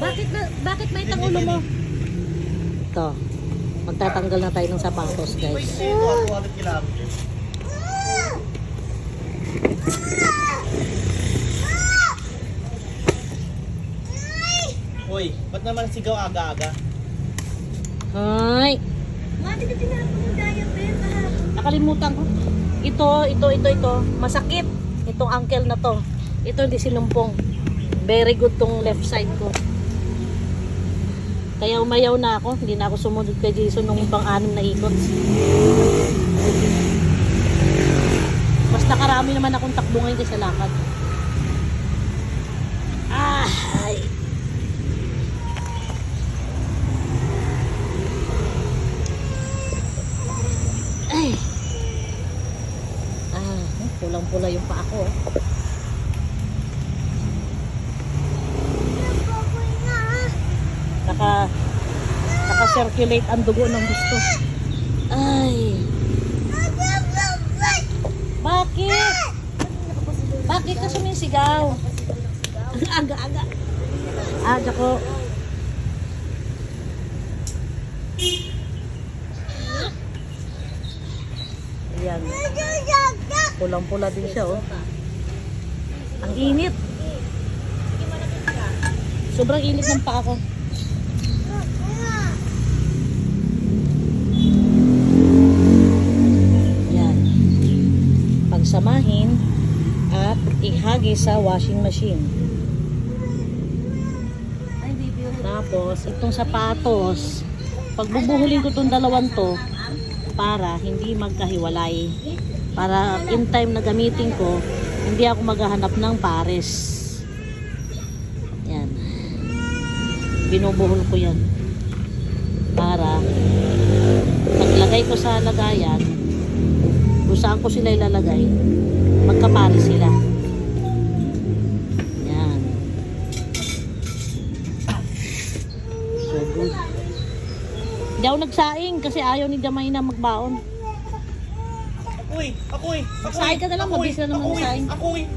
Bakit may ulo mo? Ito. Magtatanggal na tayo ng sapatos, guys. Hoy, ba't naman sigaw aga-aga? Hi. Mati ka tinapon yung diaper kahapon. Nakalimutan ko. Ito. Masakit. Itong ankle na to. Ito hindi sinumpong. Very good tong left side ko. Kaya umayaw na ako. Hindi na ako sumunod kay Jason nung pang-anim na ikot. Mas nakarami naman akong takbo ngayon kaysa lakad. Ay. Ay. Pulang-pula yung paa ko. Naka-circulate ang dugo ng gusto. Ay. Bakit? Bakit ka sumisigaw? Aga-aga. Aga ko. Ayan. Pulang-pula din siya, oh. Ang init. Sobrang init ng paa ko. Yan. Pagsamahin at ihagis sa washing machine. Tapos, itong sapatos, pagbubuhulin ko itong dalawang to para hindi magkahiwalay. Para in time na gamitin ko, hindi ako maghahanap ng pares. Yan. Binubuhol ko yan. Para paglagay ko sa lagayan, kung saan ko sila ilalagay, magkapares sila. Yan. So good. Hindi ako nagsaing kasi ayaw ni Jamay na magbaon. Ako'y! Saing ka na lang, mabilis na naman saing. Ako'y!